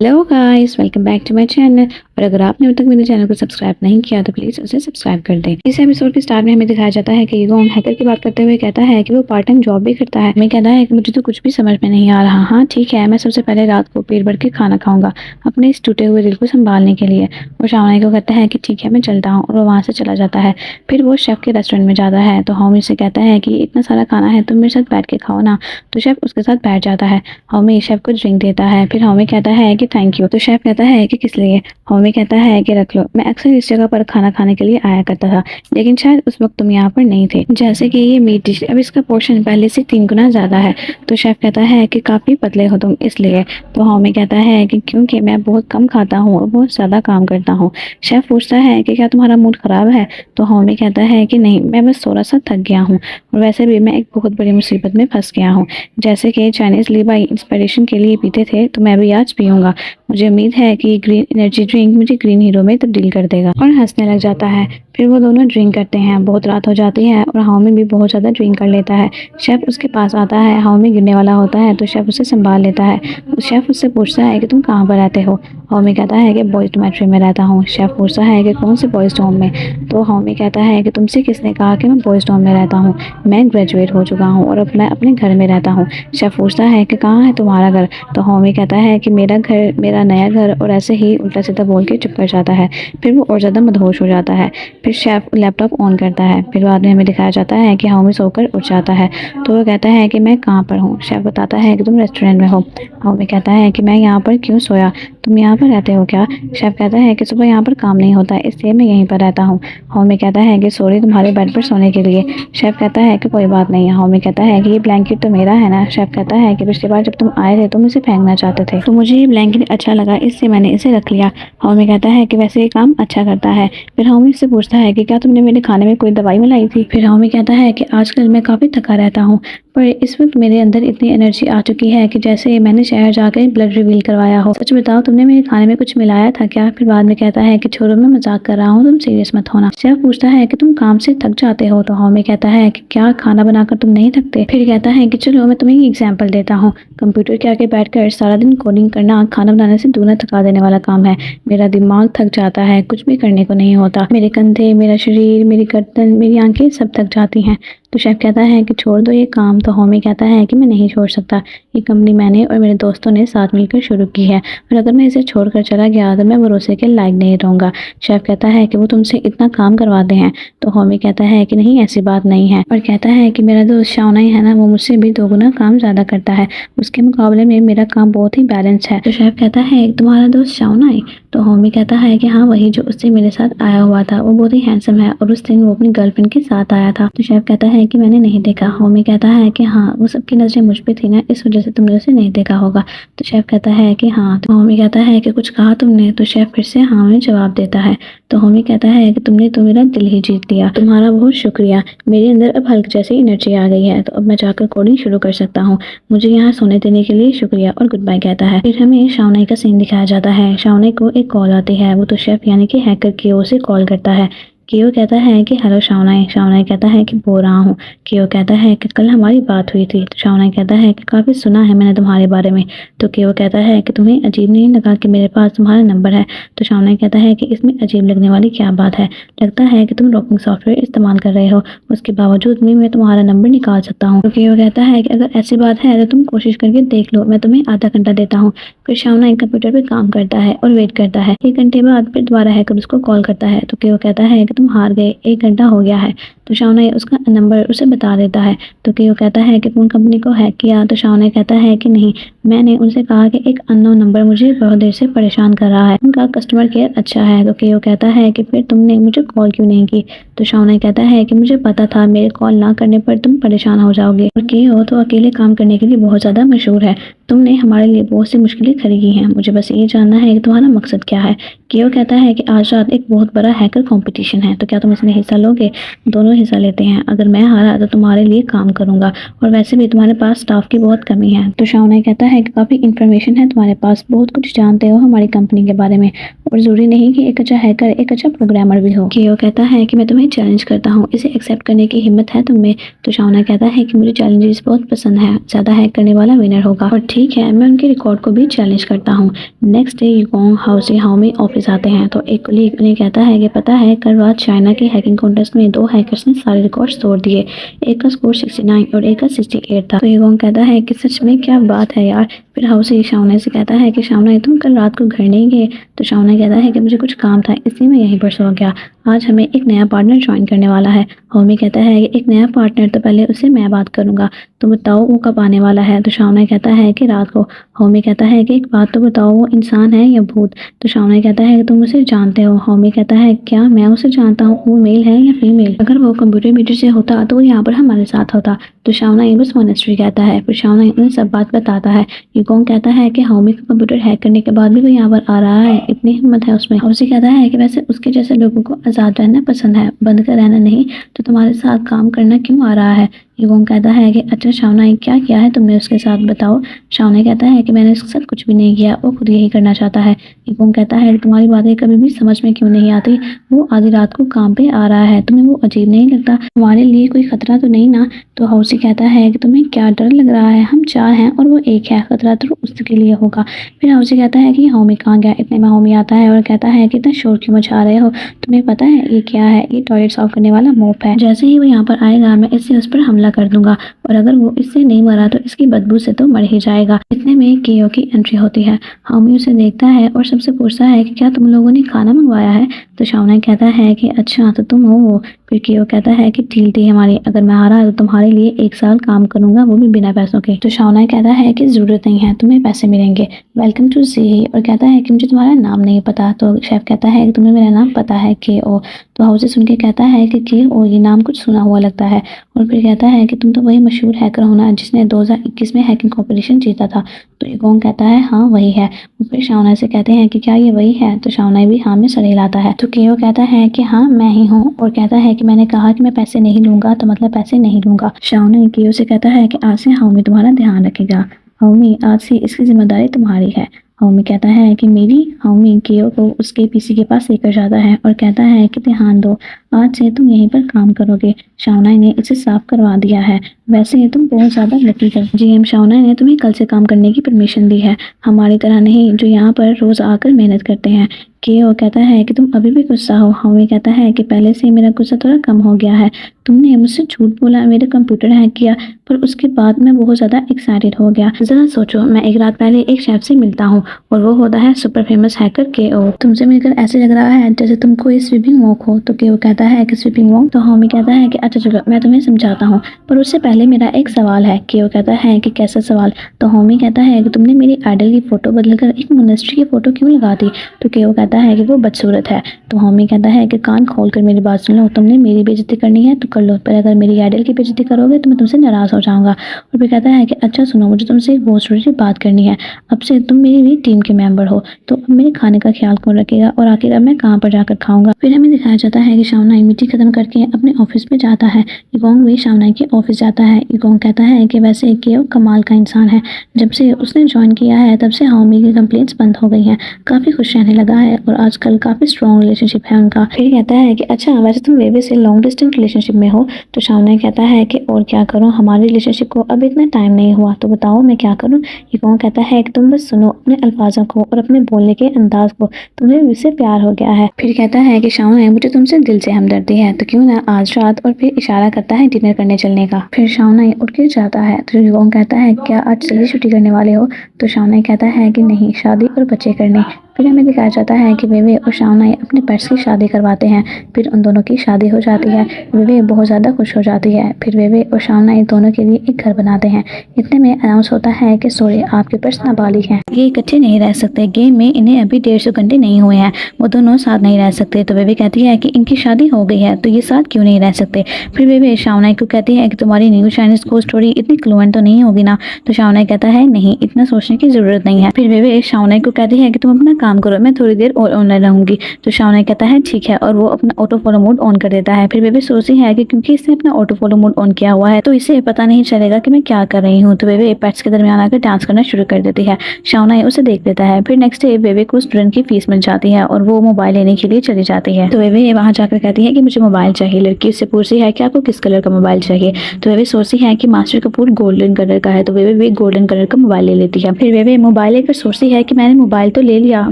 Hello guys, welcome back to my channel. और अगर आपने अभी तक मेरे चैनल को सब्सक्राइब नहीं किया तो प्लीज़ उसे सब्सक्राइब कर दें। इस एपिसोड के स्टार्ट में हमें दिखाया जाता है कि ईगो हैकर की बात करते हुए कहता है कि वो पार्ट टाइम जॉब भी करता है। हमें कहता है कि मुझे तो कुछ भी समझ में नहीं आ रहा। हाँ ठीक है, मैं सबसे पहले रात को पेट भर के खाना खाऊंगा अपने इस टूटे हुए दिल को संभालने के लिए। वो शावनाई को कहता है कि ठीक है, मैं चलता हूँ, और वो वहाँ से चला जाता है। फिर वो शेफ़ के रेस्टोरेंट में जाता है तो होमी से कहता है कि इतना सारा खाना है, तुम मेरे साथ बैठ के खाओ ना। तो शेफ़ उसके साथ बैठ जाता है। होमी शेफ़ को ड्रिंक देता है। फिर होमी कहता है कि थैंक यू। तो शेफ़ कहता है कि किस लिए। होमी कहता है कि रख लो, मैं अक्सर इस जगह पर खाना खाने के लिए आया करता था, लेकिन शायद उस वक्त तुम यहाँ पर नहीं थे। जैसे कि ये मीट डिश, अब इसका पोर्शन पहले से 3 गुना ज़्यादा है। तो शेफ़ कहता है कि काफ़ी पतले हो तुम, इसलिए। तो होमी कहता है कि क्योंकि मैं बहुत कम खाता हूँ और बहुत ज़्यादा काम करता हूँ। शेफ़ पूछता है कि क्या तुम्हारा मूड ख़राब है। तो होमी कहता है कि नहीं, मैं बस थोड़ा सा थक गया हूँ, और वैसे भी मैं एक बहुत बड़ी मुसीबत में फंस गया हूँ। जैसे कि चाइनीज़ लीवाई इंस्पिरेशन के लिए पीते थे, तो मैं भी आज पीऊँगा। मुझे उम्मीद है कि ग्रीन एनर्जी ड्रिंक मुझे ग्रीन हीरो में तब्दील कर देगा। और हंसने लग जाता है। फिर वो दोनों ड्रिंक करते हैं। बहुत रात हो जाती है और हाउमी भी बहुत ज़्यादा ड्रिंक कर लेता है। शेफ़ उसके पास आता है। हाउमी गिरने वाला होता है तो शेफ़ उसे संभाल लेता है। शेफ़ उससे पूछता है कि तुम कहाँ पर रहते हो। हाउमी कहता है कि बॉयज़ डॉर्मेट्री में रहता हूँ। शेफ़ पूछता है कि कौन से बॉयज़ डॉर्म में। तो हाउमी कहता है कि तुमसे किसने कहा कि मैं बॉयज़ डॉर्म में रहता हूँ। मैं ग्रेजुएट हो चुका हूँ और अब मैं अपने घर में रहता हूँ। शेफ़ पूछता है कि कहाँ है तुम्हारा घर। तो हाउमी कहता है कि मेरा घर, मेरा नया घर, और ऐसे ही उल्टा सीधा बोल के चुप कर जाता है। फिर वो और ज़्यादा मदहोश हो जाता है। फिर शेफ़ लैपटॉप ऑन करता है। फिर बाद में हमें दिखाया जाता है कि हाउमी सोकर उठ जाता है। तो वो कहता है कि मैं कहाँ पर हूँ। शेफ़ बताता है कि तुम रेस्टोरेंट में हो। हाउमी कहता है कि मैं यहाँ पर क्यों सोया, तुम यहाँ पर रहते हो क्या। शेफ़ कहता है कि सुबह यहाँ पर काम नहीं होता, इसलिए मैं यहीं पर रहता हूँ। हाउमी कहता है कि सॉरी तुम्हारे बेड पर सोने के लिए। शेफ़ कहता है कि कोई बात नहीं। हाउमी कहता है कि ये ब्लैंकेट तो मेरा है ना। शेफ़ कहता है कि पिछली बार जब तुम आए थे तुम इसे फेंकना चाहते थे, तो मुझे ये ब्लैंकेट अच्छा लगा, इसलिए मैंने इसे रख लिया। हाउमी कहता है कि वैसे ये काम अच्छा करता है। फिर हाउमी से पूछता है कि क्या तुमने मेरे खाने में कोई दवाई मिलाई थी। फिर हाउमी कहता है कि आजकल मैं काफ़ी थका रहता हूँ, पर इस वक्त मेरे अंदर इतनी एनर्जी आ चुकी है कि जैसे मैंने शहर जाकर ब्लड रिवील करवाया हो। सच बताओ, तुमने मेरे खाने में कुछ मिलाया था क्या। फिर बाद में कहता है कि छोड़ो, मैं मजाक कर रहा हूँ, तुम सीरियस मत होना। शेफ पूछता है कि तुम काम से थक जाते हो। तो हाउमी कहता है कि क्या खाना बनाकर तुम नहीं थकते। फिर कहता है कि चलो मैं तुम्हें एग्जाम्पल देता हूँ। कंप्यूटर के आगे बैठकर सारा दिन कोडिंग करना खाना बनाने से दूना थका देने वाला काम है। मेरा दिमाग थक जाता है, कुछ भी करने को नहीं होता। मेरे कंधे, मेरा शरीर, मेरी गर्दन, मेरी आंखें सब थक जाती हैं। तो शेफ कहता है कि छोड़ दो ये काम। तो होमी कहता है कि मैं नहीं छोड़ सकता। ये कंपनी मैंने और मेरे दोस्तों ने साथ मिलकर शुरू की है, और अगर मैं इसे छोड़कर चला गया तो मैं भरोसे के लायक नहीं रहूँगा। शेफ कहता है कि वो तुमसे इतना काम करवाते हैं। तो होमी कहता है कि नहीं, ऐसी बात नहीं है, और कहता है कि मेरा दोस्त शाओनाई है ना, वो मुझसे भी 2 गुना काम ज़्यादा करता है। उसके मुकाबले में मेरा काम बहुत ही बैलेंस है। तो शेफ कहता है तुम्हारा दोस्त शाओनाई। तो होमी कहता है कि हाँ, वही जो उससे मेरे साथ आया हुआ था। वो बहुत ही हैंडसम है, और उस दिन वो अपनी गर्लफ्रेंड के साथ आया था। तो शेफ कहता है कि मैंने नहीं देखा। होमी कहता है कि हाँ, वो सबकी नज़रें मुझ पे थी ना, इस वजह से तुमने उसे नहीं देखा होगा। तो शेफ कहता है कि हाँ। तो होमी कहता है कि कुछ कहा तुमने। तो शेफ फिर से हाँ में जवाब देता है। तो होमी कहता है कि तुमने तो मेरा दिल ही जीत लिया, तुम्हारा बहुत शुक्रिया। मेरे अंदर अब हल्क जैसी एनर्जी आ गई है, तो अब मैं जाकर कोडिंग शुरू कर सकता हूँ। मुझे यहाँ सोने देने के लिए शुक्रिया, और गुड बाय कहता है। फिर हमें शाओनाई का सीन दिखाया जाता है। शाओनाई को एक कॉल आती है। वो तो शेफ यानी कि हैकर कियो से कॉल करता है। कियो कहता है कि हेलो शाओनाई। शाओनाई कहता है कि बोल रहा हूँ। कियो कहता है कि कल हमारी बात हुई थी। तो शाओनाई कहता है कि काफ़ी सुना है मैंने तुम्हारे बारे में। तो कियो कहता है कि तुम्हें अजीब नहीं लगा कि मेरे पास तुम्हारा नंबर है। तो शाओनाई कहता है कि इसमें अजीब लगने वाली क्या बात है, लगता है कि तुम रॉकिंग सॉफ्टवेयर इस्तेमाल कर रहे हो, उसके बावजूद भी मैं तुम्हारा नंबर निकाल सकता हूँ। तो कियो कहता है कि अगर ऐसी बात है तो तुम कोशिश करके देख लो, मैं तुम्हें आधा घंटा देता हूँ। फिर शाओनाई कंप्यूटर पे काम करता है और वेट करता है। 1 घंटे बाद फिर दोबारा हैकर उसको कॉल करता है। तो कियो कहता है कि तुम हार गए, 1 घंटा हो गया है। तो शाओनाई उसका नंबर उसे बता देता है। तो कियो कहता है कि तुम कंपनी को हैक किया। तो शाओनाई कहता है कि नहीं, मैंने उनसे कहा कि एक अननोन नंबर मुझे बहुत देर से परेशान कर रहा है, उनका कस्टमर केयर अच्छा है। तो कियो कहता है कि फिर तुमने मुझे कॉल क्यों नहीं की। तो शाओनाई कहता है कि मुझे पता था मेरे कॉल ना करने पर तुम परेशान हो जाओगे, और कियो तो अकेले काम करने के लिए बहुत ज़्यादा मशहूर है। तुमने हमारे लिए बहुत सी मुश्किलें खड़ी की हैं, मुझे बस ये जानना है कि तुम्हारा मकसद क्या है। कियो कहता है कि आज रात एक बहुत बड़ा हैकर कंपटीशन है। हैं, तो क्या तुम इसमें हिस्सा लोगे? दोनों हिस्सा लेते हैं। अगर मैं हारा तो तुम्हारे लिए काम करूंगा, और वैसे भी तुम्हारे पास स्टाफ की बहुत कमी है। तो शाओनाई कहता है कि काफ़ी इन्फॉर्मेशन है तुम्हारे पास, बहुत कुछ जानते हो हमारी कंपनी के बारे में, और ज़रूरी नहीं कि एक अच्छा हैकर, एक अच्छा प्रोग्रामर भी हो। केओ कहता है कि मैं तुम्हें चैलेंज करता हूँ, इसे एक्सेप्ट करने की हिम्मत है तुम में? तो शाओनाई कहता है कि मुझे चैलेंजेस बहुत पसंद है, ज़्यादा हैक करने वाला विनर होगा, और ठीक है, मैं उनके रिकॉर्ड को भी चैलेंज करता हूँ। नेक्स्ट डे यूगोंग हाउसी हाओमी ऑफिस आते हैं, तो एक कलीग उन्हें कहता है कि पता है कल रात चाइना के हैकिंग कॉन्टेस्ट में 2 हैकर्स ने सारे रिकॉर्ड्स तोड़ दिए, एक का स्कोर 69 और एक का 68 था। तो यूगोंग कहता है कि सच में क्या बात है यार। फिर हाउसी शाओनाई से कहता है कि शाओनाई तुम कल रात को घर नहीं गए? तो शाओनाई कहता है कि मुझे कुछ काम था इसलिए मैं यहीं पर सो गया, आज हमें एक नया पार्टनर ज्वाइन करने वाला है। हाओमी कहता है कि एक नया पार्टनर, तो पहले उससे मैं बात करूंगा, तो बताओ वो कब आने वाला है? तो शाओनाई कहता है कि रात को। हाओमी कहता है कि एक बात तो बताओ, वो इंसान है या भूत? तो शाओनाई कहता है कि तुम उसे जानते हो। हाओमी कहता है क्या मैं उसे जानता हूँ, वो मेल है या फीमेल? अगर वो कंप्यूटर मीटर से होता तो वो यहाँ पर हमारे साथ होता। तो शाओनाई बस मोनेस्ट्री कहता है। फिर शाओनाई उन्हें सब बात बताता है। यूगोंग कहता है कि हाओमी का कंप्यूटर हैक करने के बाद भी वो यहाँ पर आ रहा है, इतनी हिम्मत है उसमें। हाउसी कहता है कि वैसे उसके जैसे लोगों को आज़ाद रहना पसंद है, बंद कर रहना नहीं, तो तुम्हारे साथ काम करना क्यों आ रहा है? यूगोंग कहता है कि अच्छा शाओनाई, क्या किया है तुमने उसके साथ, बताओ। शाओनाई कहता है कि मैंने उसके साथ कुछ भी नहीं किया, वो खुद यही करना चाहता है। यूगोंग कहता है कि तुम्हारी बातें कभी भी समझ में क्यों नहीं आती, वो आधी रात को काम पे आ रहा है, तुम्हें वो अजीब नहीं लगता? तुम्हारे लिए कोई खतरा तो नहीं ना? तो हाउसी कहता है कि तुम्हें क्या डर लग रहा है, हम 4 हैं और वो एक है, खतरा तो उसके लिए होगा। फिर हाउसी कहता है कि हाओमी कहाँ गया? इतने में हाओमी आता है और कहता है कि इतना शोर क्यों मचा रहे हो, तुम्हें पता है ये क्या है? ये टॉयलेट साफ करने वाला मोप है, जैसे ही वो यहाँ पर आएगा मैं इससे उस पर हमला कर दूंगा, और अगर वो इससे नहीं मरा तो इसकी बदबू से तो मर ही जाएगा। इतने में केओ की एंट्री होती है। हाओमी उसे देखता है और सबसे पूछता है कि क्या तुम लोगों ने खाना मंगवाया है? तो शाओनाई कहता है कि अच्छा तो तुम हो वो। फिर केओ कहता है कि डील थी हमारी, अगर मैं हारा तो तुम्हारे लिए 1 साल काम करूंगा, वो भी बिना पैसों के। तो शाओनाई कहता है कि जरूरत नहीं है, तुम्हें पैसे मिलेंगे, वेलकम टू सी। और कहता है कि मुझे तुम्हारा नाम नहीं पता। तो शेफ कहता है कि तुम्हें मेरा नाम पता है, केओ। तो हाउसी सुन के कहता है कि केओ, ये नाम कुछ सुना हुआ लगता है। और फिर कहता है कि तुम तो वही मशहूर हैकर हो ना जिसने 2021 में हैकिंग कॉम्पिटिशन जीता था? तो यूगोंग कहता है हाँ वही है। फिर शाओनाई से कहते हैं कि क्या ये वही है? तो शाओनाई भी हाँ में सर हिलाता है। तो केओ कहता है कि हाँ मैं ही हूँ, और कहता है कि मैंने कहा कि मैं पैसे नहीं लूंगा तो मतलब पैसे नहीं लूंगा। शाओनाई केओ से कहता है कि आज से हाओमी तुम्हारा ध्यान रखेगा, हाओमी आज से इसकी जिम्मेदारी तुम्हारी है। हाओमी कहता है कि मेरी? हाओमी केओ को उसके पीसी के पास लेकर जाता है और कहता है कि ध्यान दो, आज से तुम यहीं पर काम करोगे, शाओनाई ने इसे साफ करवा दिया है, वैसे तुम बहुत ज़्यादा लकी हो। जीएम शाओनाई ने तुम्हें कल से काम करने की परमिशन दी है, हमारी तरह नहीं जो यहाँ पर रोज़ आकर मेहनत करते हैं। केओ कहता है कि तुम अभी भी गुस्सा हो। हाओमी कहता है कि पहले से मेरा गुस्सा थोड़ा कम हो गया है, तुमने मुझसे झूठ बोला, मेरा कंप्यूटर हैक किया, पर उसके बाद मैं बहुत ज़्यादा एक्साइटेड हो गया। ज़रा सोचो, मैं एक रात पहले एक शेफ से मिलता हूँ और वो होता है सुपर फेमस हैकर केओ। तुमसे मिलकर ऐसे लग रहा है जैसे तुम कोई स्वीपिंग वॉक हो। तो केओ कहता है कि स्वीपिंग वॉक? तो हाओमी कहता है कि अच्छा चलो मैं तुम्हें समझाता हूँ, पर उससे पहले मेरा एक सवाल है। केओ कहता है कि कैसा सवाल? तो हाओमी कहता है कि तुमने मेरी आइडल की फ़ोटो बदलकर एक मोनेस्ट्री की फ़ोटो क्यों लगा दी? तो केओ कहता है कि वो बदसूरत है। तो हाओमी कहता है कि कान खोल कर मेरी बात सुन लो, तुमने मेरी बेइज्जती करनी है तो कर लो, पर अगर मेरी आइडल की बेइज्जती करोगे तो मैं तुमसे नाराज़ हो जाऊंगा। और फिर कहता है कि अच्छा सुनो, मुझे तुमसे एक बहुत ज़रूरी बात करनी है, अब से तुम मेरी भी टीम के मेंबर हो, तो अब मेरे खाने का ख्याल कौन रखेगा, और आखिर अब मैं कहाँ पर जाकर खाऊंगा? फिर हमें दिखाया जाता है कि शाओनाई मीटिंग खत्म करके अपने ऑफिस में जाता है। यूगोंग भी शाओनाई के ऑफिस जाता है। यूगोंग कहता है कि वैसे केओ कमाल का इंसान है, जब से उसने ज्वाइन किया है तब से हाओमी की कंप्लेंट्स बंद हो गई हैं, काफ़ी खुश रहने लगा है और आजकल काफ़ी स्ट्रॉन्ग रिलेशनशिप है उनका। फिर कहता है कि अच्छा वैसे तुम वेवे से लॉन्ग डिस्टेंस रिलेशनशिप में हो? तो शाओनाई कहता है कि और क्या करूँ, हमारे रिलेशनशिप को अब इतना टाइम नहीं हुआ, तो बताओ मैं क्या करूँ? यूगोंग कहता है कि तुम बस सुनो अपने अल्फाजों को और अपने बोलने के अंदाज को, तुम्हें मुझसे प्यार हो गया है। फिर कहता है कि शाओनाई मुझे तुमसे दिल से हमदर्दी है, तो क्यों ना आज रात, और फिर इशारा करता है डिनर करने चलने का। फिर शाओनाई उठ के जाता है। तो यूगोंग कहता है क्या आज जल्दी छुट्टी करने वाले हो? तो शाओनाई कहता है कि नहीं, शादी और बच्चे करने। फिर हमें दिखाया जाता है कि वेवे और शाओनाई अपने पेट्स की शादी करवाते हैं। फिर उन दोनों की शादी हो जाती है। वेवे बहुत ज़्यादा खुश हो जाती है। फिर वेवे और शाओनाई दोनों के लिए एक घर बनाते हैं। इतने में अनाउंस होता है कि सॉरी, आपके पेट्स नाबालिग हैं, ये इकट्ठे नहीं रह सकते, गेम में इन्हें अभी 150 घंटे नहीं हुए हैं, वो दोनों साथ नहीं रह सकते। तो वेवे कहती है कि इनकी शादी हो गई है तो ये साथ क्यों नहीं रह सकते? फिर वेवे शाओनाई को कहती है कि तुम्हारी न्यू चाइनीज को स्टोरी इतनी क्लुएंट तो नहीं होगी ना? तो शाओनाई कहता है नहीं, इतना सोचने की जरूरत नहीं है। फिर वेवे शाओनाई को कहती है कि तुम अपना काम करो, मैं थोड़ी देर और ऑनलाइन रहूंगी। तो शाओनाई कहता है ठीक है, और वो अपना ऑटो फॉलो मोड ऑन कर देता है। फिर बेबे सोचती है कि क्योंकि इसने अपना ऑटो फॉलो मोड ऑन किया हुआ है तो इसे पता नहीं चलेगा कि मैं क्या कर रही हूँ। तो बेबे पेट्स के दरमियान आकर डांस करना शुरू कर देती है। शाओनाई उसे देख लेता है। फिर नेक्स्ट डे बेबे को स्टूडेंट की फीस मिल जाती है और वो मोबाइल लेने के लिए चली जाती है। तो बेबे वहाँ जाकर कहती है कि मुझे मोबाइल चाहिए। लड़की उससे पूछती है कि आपको किस कलर का मोबाइल चाहिए। तो बेबे सोचती है कि मास्टर कपूर गोल्डन कलर का है, तो बेबे भी गोल्डन कलर का मोबाइल ले लेती है। फिर बेबे मोबाइल लेकर सोचती है कि मैंने मोबाइल तो ले लिया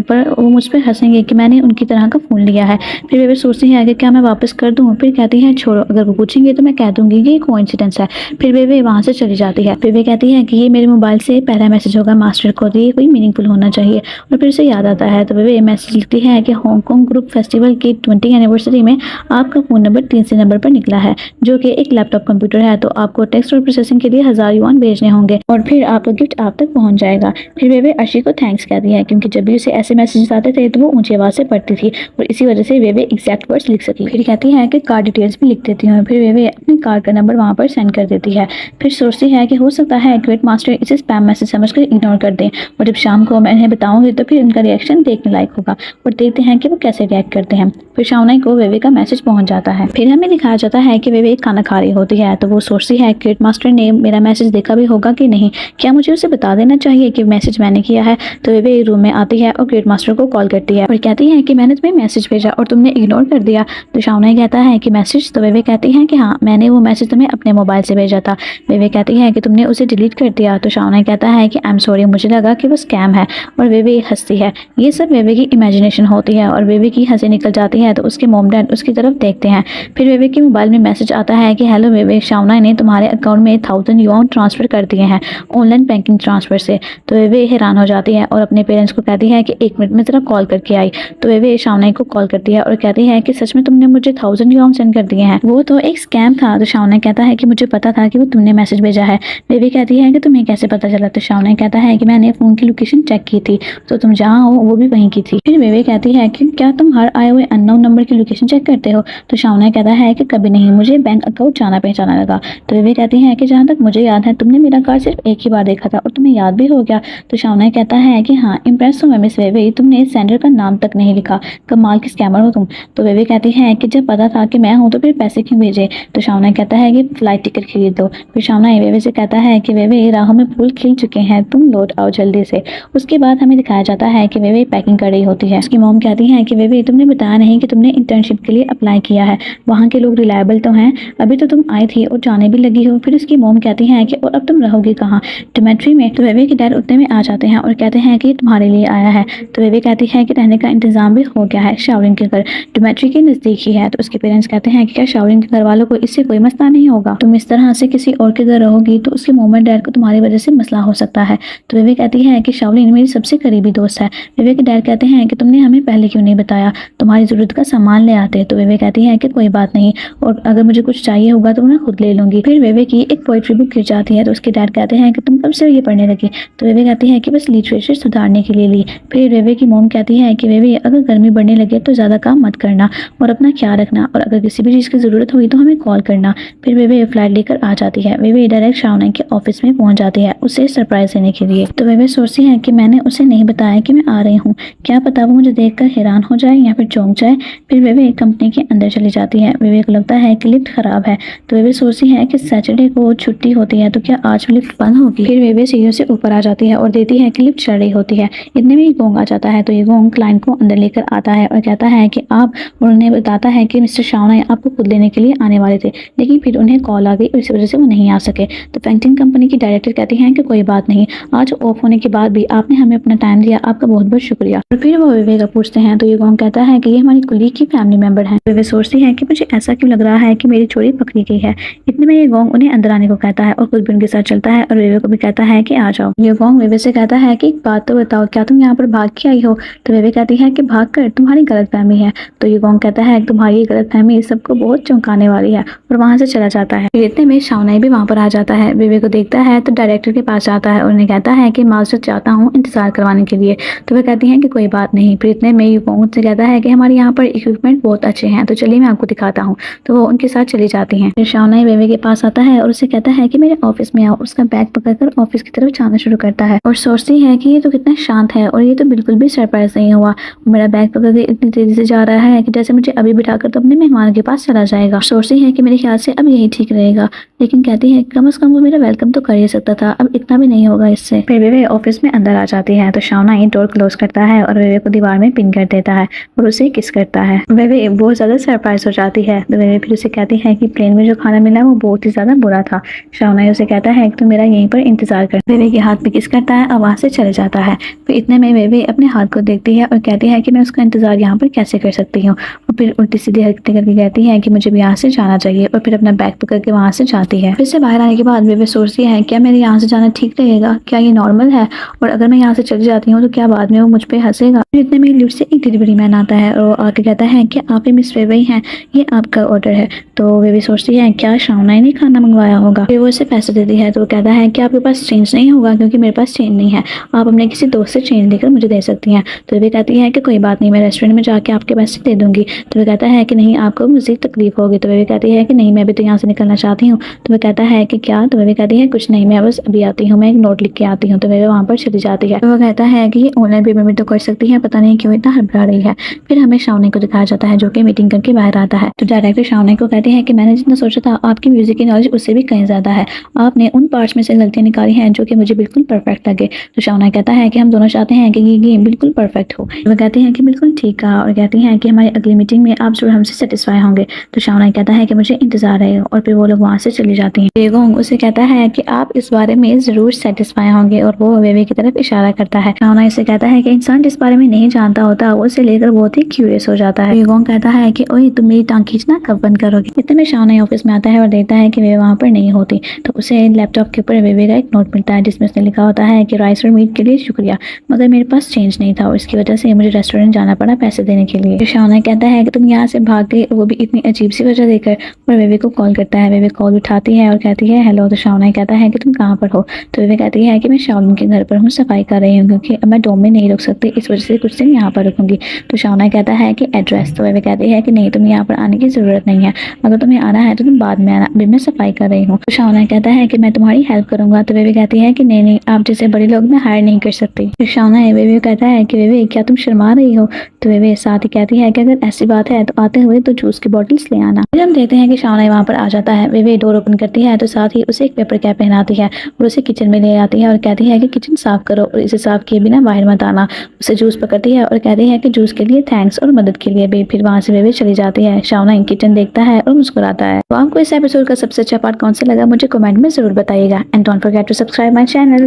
पर वो मुझ पर हंसेंगे कि मैंने उनकी तरह का फोन लिया है। फिर बेबे सोचती है कि क्या मैं वापस कर दूं। फिर कहती है छोड़ो, अगर वो पूछेंगे तो मैं कह दूंगी कि ये कोइंसिडेंस है। फिर बेबे वहाँ से चली जाती है। फिर वे कहती है कि ये मेरे मोबाइल से पहला मैसेज होगा मास्टर को, तो ये कोई मीनिंगफुल होना चाहिए। और फिर उसे याद आता है तो बेबे मैसेज लिखती है कि हांगकांग ग्रुप फेस्टिवल की 20 एनिवर्सरी में आपका फोन नंबर 3 नंबर पर निकला है, जो कि एक लैपटॉप कंप्यूटर है। तो आपको टेक्स्ट और प्रोसेसिंग के लिए 1000 युआन भेजने होंगे और फिर आपका गिफ्ट आप तक पहुंच जाएगा। फिर बेबे अर्शी को थैंक्स कहती है क्योंकि जब भी उसे ऐसे मैसेजेस आते थे तो वो ऊंची आवाज से पढ़ती थी और इसी वजह से बेबे एग्जैक्ट वर्ड्स लिख सकी। फिर कहती है कि कार्ड डिटेल्स भी लिख देती हूँ। फिर बेबे अपने कार्ड का नंबर वहाँ पर सेंड कर देती है। फिर सोचती है कि हो सकता है ग्रेट मास्टर इसे स्पैम मैसेज समझकर इग्नोर कर दें और जब शाम को मैं इन्हें बताऊंगी तो फिर इनका रिएक्शन देखने लायक होगा और देखते हैं कि वो कैसे रिएक्ट करते हैं। फिर शाओनाई को बेबे का मैसेज पहुंच जाता है। फिर हमें दिखाया जाता है कि बेबे खाना खा रही होती है तो वो सोचती है ग्रेट मास्टर ने मेरा मैसेज देखा भी होगा कि नहीं, क्या मुझे उसे बता देना चाहिए कि मैसेज मैंने किया है। तो बेबे रूम में आती है और ग्रेट मास्टर को कॉल करती है और कहती है कि मैंने तुम्हें मैसेज भेजा और तुमने इग्नोर कर दिया। तो शाओनाई कहता है कि मैसेज। तो बेबे कहती है कि हाँ, मैंने वो मैसेज तुम्हें अपने मोबाइल से भेजा था। बेबे कहती है कि तुमने उसे डिलीट कर दिया। तो शाओनाई कहता है कि आई एम सॉरी, मुझे लगा कि वो स्कैम है। और बेबे हंसती है। ये सब बेबे की इमेजिनेशन होती है और बेबे की हंसी निकल जाती है तो उसके मॉम डैड उसकी तरफ देखते हैं। फिर बेबे के मोबाइल में मैसेज आता है कि हेलो बेबे, शाओनाई ने तुम्हारे अकाउंट में 1000 युआन ट्रांसफर कर दिए हैं ऑनलाइन बैंकिंग ट्रांसफर से। तो बेबे हैरान हो जाती है और अपने पेरेंट्स को कहती है कि 1 मिनट में जरा कॉल करके आई। तो बेबे शाओनाई को कॉल करती है और कहती है कि सच में तुमने मुझे 1000 युआन सेंड कर दिए हैं? वो तो एक स्कैम था। तो शाओनाई कहता है कि मुझे पता था कि वो तुमने मैसेज भेजा है। बेबी कहती है कि तुम्हें कैसे पता चला? तो शाओनाई कहता है कि मैंने फोन की लोकेशन चेक की थी, तो तुम जहाँ हो वो भी वहीं की थी। फिर बेबी कहती है कि क्या तुम हर आए हुए अननोन नंबर की लोकेशन चेक करते हो? तो शाओनाई कहता है कि कभी नहीं, मुझे बैंक अकाउंट जाना पहचाना लगा। तो बेबी कहती है कि जहाँ तक मुझे याद है तुमने मेरा कार्ड सिर्फ एक ही बार देखा था और तुम्हें याद भी हो गया। तो शाओनाई कहता है कि हाँ, इम्प्रेस हूँ मैं मिस बेबी, तुमने सेंडर का नाम तक नहीं लिखा, कमाल की स्कैमर हो तुम। तो बेबी कहती है कि जब पता था कि मैं हूँ तो फिर पैसे क्यों भेजे? तो शाओनाई कहता है कि फ्लाइट टिकट खरीद दो। फिर शाओनाई बेबी से कहता है कि बेबी राहों में फूल खिल चुके हैं, तुम लौट आओ जल्दी से। उसके बाद हमें दिखाया जाता है कि बेबी पैकिंग कर रही होती है। उसकी मॉम कहती है कि बेबी तुमने बताया नहीं कि तुमने इंटर्नशिप के लिए अप्लाई किया है, वहाँ के लोग रिलायबल तो हैं, अभी तो तुम आई थी और जाने भी लगी हो। फिर उसकी मॉम कहती है कि और अब तुम रहोगी कहाँ? डोमेट्री में। तो बेबी के डैड उतने में आ जाते हैं और कहते हैं कि तुम्हारे लिए आया है। तो बेबी कहती है कि रहने का इंतजाम भी हो गया है, शाओलिन के घर डोमेट्री के नजदीक ही है। तो उसके पेरेंट्स कहते हैं कि क्या शाओलिन के घर वालों को इससे कोई मसला नहीं होगा? तुम इस तरह से किसी और के घर रहोगी तो उसके मॉम एंड डैड को तुम्हारी वजह से मसला हो सकता है। तो बेबी कहती है कि शाओलिन मेरी सबसे करीबी दोस्त है। बेबी के डैड कहते हैं कि तुमने हमें पहले क्यों नहीं बताया, तुम्हारी जरूरत का सामान ले आते। तो बेबी कहती है कि कोई बात नहीं, और अगर मुझे कुछ चाहिए होगा तो मैं खुद ले लूंगी। फिर बेबी की एक पोइट्री बुक गिर जाती है तो उसके डैड कहते हैं कि तुम कब से ये पढ़ने लगी? तो बेबी कहती है कि बस लिटरेचर सुधारने के लिए ली। फिर बेबी की मॉम कहती है कि बेबी अगर गर्मी बढ़ने लगे तो ज्यादा काम मत करना और अपना ख्याल रखना, और अगर किसी भी चीज की जरूरत हुई तो हमें कॉल करना। फिर बेबी फ्लाइट लेकर आ जाती है। बेबी डायरेक्ट शाओनाई के ऑफिस में पहुंच जाती है उसे सरप्राइज देने के लिए। तो बेबी सोचती है कि मैंने उसे नहीं बताया कि मैं आ रही हूँ, क्या पता वो मुझे देखकर हैरान हो जाए या फिर चौंक जाए। फिर बेबी कंपनी के अंदर चली जाती है। बेबी को लगता है कि लिफ्ट खराब है तो बेबी सोचती है कि सैटरडे को छुट्टी होती है तो क्या आज लिफ्ट बंद होगी। फिर बेबी सीढ़ियों से ऊपर आ जाती है और देखती है कि लिफ्ट चल रही होती है। इतने में गोंग आ जाता है तो ये गोंग क्लाइंट को अंदर लेकर आता है और कहता है कि आप, और उन्हें बताता है कि मिस्टर शाओनाई आपको खुद लेने के लिए आने वाले थे, लेकिन फिर उन्हें कॉल आ गई और इस वजह से वो नहीं आ सके। तो पेंटिंग कंपनी की डायरेक्टर कहती हैं कि कोई बात नहीं, आज ऑफ होने के बाद भी आपने हमें अपना टाइम दिया, आपका बहुत बहुत शुक्रिया। और फिर वो बेबी का पूछते हैं तो ये गोंग कहता है कि ये हमारी कुलीग की फैमिली मेंबर है। बेबी सोचती है कि मुझे ऐसा क्यों लग रहा है कि मेरी चोरी पकड़ी गई है। इतने में ये गोंग उन्हें अंदर आने को कहता है और खुद भी उनके साथ चलता है और बेबी को भी कहता है कि आ जाओ। ये गोंग बेबी से कहता है कि एक बात तो बताओ, क्या तुम यहाँ पर भाग के आई हो? तो बेबी कहती है कि भाग कर, तुम्हारी गलतफहमी है। तो ये गोंग कहता है तुम्हारी गलतफहमी सबको बहुत चौंकाने वाली है, और वहां से चला जाता है। फिर इतने में शाओनाई भी वहां पर आ जाता है। बेबी को देखता है तो डायरेक्टर के पास जाता है और उन्हें कहता है कि मास्टर चाहता हूँ इंतजार करवाने के लिए। तो वे कहती हैं कि कोई बात नहीं। फिर इतने में ये गोंग से कहता है कि हमारे यहाँ पर इक्विपमेंट बहुत अच्छे हैं, तो चलिए मैं आपको दिखाता हूँ। तो वो उनके साथ चली जाती हैं। फिर शाओनाई बेबी के पास आता है और उसे कहता है कि मेरे ऑफिस में आओ। उसका बैग पकड़कर ऑफिस की तरफ जाना शुरू करता है और सोचती है कि ये तो कितना शांत है और ये तो बिल्कुल भी सरप्राइज नहीं हुआ। मेरा बैग पकड़ के इतनी तेजी से जा रहा है कि जैसे मुझे अभी बिठाकर तो अपने मेहमान के पास चला जाएगा। सोचती है कि मेरे ख्याल से अब यही ठीक रहेगा, लेकिन कहती है कम से कम वो मेरा वेलकम तो कर ही सकता था, अब इतना भी नहीं होगा इससे। फिर वेवे ऑफिस में अंदर आ जाती है तो शाओनाई डोर क्लोज करता है और वेवे को दीवार में पिन कर देता है और उसे किस करता है। वेवे बहुत ज्यादा सरप्राइज हो जाती है तो वेवे फिर उसे कहती है कि प्लेन में जो खाना मिला वो बहुत ही ज्यादा बुरा था। शाओनाई उसे कहता है कि तुम मेरा यहीं पर इंतजार कर। वेवे के हाथ पे किस करता है और वहां से चले जाता है। फिर इतने में वेवे अपने हाथ को देखती है और कहती है कि मैं उसका इंतजार यहाँ पर कैसे कर सकती हूँ, और फिर उल्टी सीधी हरकतें करके कहती है कि मुझे भी यहाँ से जाना चाहिए और फिर अपना बैग पकड़ के वहां से जाती है। फिर से बाहर आने के बाद वेवे सोचती है क्या मेरे यहाँ से जाना ठीक रहेगा, क्या ये नॉर्मल है, और अगर मैं यहाँ से चली जाती हूँ तो क्या बाद में वो मुझ पे हंसेगा। फिर इतने में लिफ्ट से एक डिलीवरी मैन आता है और वो आके कहता है कि आप ही मिस वेवे हैं, ये आपका ऑर्डर है। तो वेवे सोचती है क्या शाओनाई ने खाना मंगवाया होगा। फिर वो उसे पैसे देती है तो वो कहता है कि आपके पास चेंज नहीं होगा क्योंकि मेरे पास चेंज नहीं है, आप अपने किसी दोस्त से चेंज लेकर मुझे दे सकती हैं। तो वेवे कहती है कि कोई बात नहीं, मैं रेस्टोरेंट में जाके आपके पैसे दे दूंगी। तो वो कहता है कि नहीं, आपको मज़ीद तकलीफ होगी। तो वेवे कहती है कि नहीं, मैं भी तो यहाँ से निकलना चाहती हूँ। तो वो कहता है कि क्या। तो वेवे कहती है कुछ नहीं, मैं बस अभी आती हूँ, मैं एक नोट लिख के आती हूँ। तो वेवे वहाँ पर चली जाती है। तो वो कहता है कि ये ऑनलाइन पेमेंट भी तो कर सकती है, पता नहीं क्यों इतना हड़बड़ा रही है। फिर हमें शाओनाई को दिखाया जाता है जो कि मीटिंग करके बाहर आता है। तो डायरेक्टर शाओनाई को कहते हैं कि मैंने जितना सोचा था आपकी म्यूजिक की नॉलेज उससे भी कहीं ज्यादा है, आपने उन पार्ट्स में से गलतियां निकाली हैं जो कि मुझे बिल्कुल परफेक्ट लगे। तो शाओनाई कहता है कि हम दोनों चाहते हैं कि ये गेम बिल्कुल परफेक्ट हो। वो कहती हैं कि बिल्कुल ठीक कहा और कहती हैं कि हमारी अगली मीटिंग में आप जरूर हमसे सेटिस्फाई होंगे। तो शाओनाई कहता है कि मुझे इंतजार है और फिर वो लोग वहाँ से चली जाती हैं। येगोंग उसे कहता है कि आप इस बारे में जरूर सेटिस्फाई होंगे और वो वेवे की तरफ इशारा करता है। शाओनाई से कहता है कि इंसान जिस बारे में नहीं जानता होता वो उसे लेकर बहुत ही क्यूरियस हो जाता है। येगोंग कहता है कि ओए तुम मेरी टांग खींचना कब बंद करोगे। इतने में शाओनाई ऑफिस में आता है और देखता है कि वेवे वहाँ पर नहीं होती। तो उसे लैपटॉप के ऊपर वेवे का एक नोट मिलता है जिसमें उसने लिखा होता है कि राइस और मीट के लिए शुक्रिया, मगर मेरे पास चेंज नहीं था और इसकी वजह से मुझे रेस्टोरेंट जाना पड़ा पैसे देने के लिए। शाओनाई कहता है कि तुम यहाँ से भाग गई, वो भी इतनी अजीब सी वजह देकर, और वेवे को कॉल करता है। वेवे कॉल उठाती है और कहती है हेलो। तो शाओनाई कहता है कि तुम कहाँ पर हो। तो वेवे कहती है कि मैं शाओलिन के घर पर हूँ, सफाई कर रही हूँ क्योंकि अब मैं डोम में नहीं रुक सकती, इस वजह से कुछ दिन यहाँ पर रुकूंगी। तो शाओनाई कहता है कि एड्रेस। तो वेवे कहती है कि नहीं, तुम्हें यहाँ पर आने की जरूरत नहीं है, अगर तुम्हें आना है तो तुम बाद में आना, अभी मैं सफाई कर रही हूँ। तो शाओनाई कहता है कि मैं तुम्हारी हेल्प करूंगा। तो वेवे कहती है कि नहीं नहीं, आप जैसे बड़े लोग मैं हायर नहीं कर सकती। तो शाओनाई वेवे कहता है कि वेवे क्या तुम शर्मा रही हो। तो वेवे साथ ही कहती है कि अगर ऐसी बात है तो आते हुए तो जूस की बॉटल्स ले आना। फिर हम देखते हैं कि शाओनाई वहाँ पर आ जाता है। वेवे डोर ओपन करती है तो साथ ही उसे एक पेपर कैप पहनाती है और उसे किचन में ले आती है और कहती है कि किचन साफ करो और इसे साफ किए बिना बाहर मत आना। उसे जूस पकड़ती है और कहती है कि जूस के लिए थैंक्स और मदद के लिए भी। फिर वहाँ से वेवे चली जाती है। शाओनाई किचन देखता है और मुस्कुराता है। तो आपको इस एपिसोड का सबसे अच्छा पार्ट कौन सा लगा मुझे कमेंट में जरूर बताइएगा, and don't forget to subscribe my channel.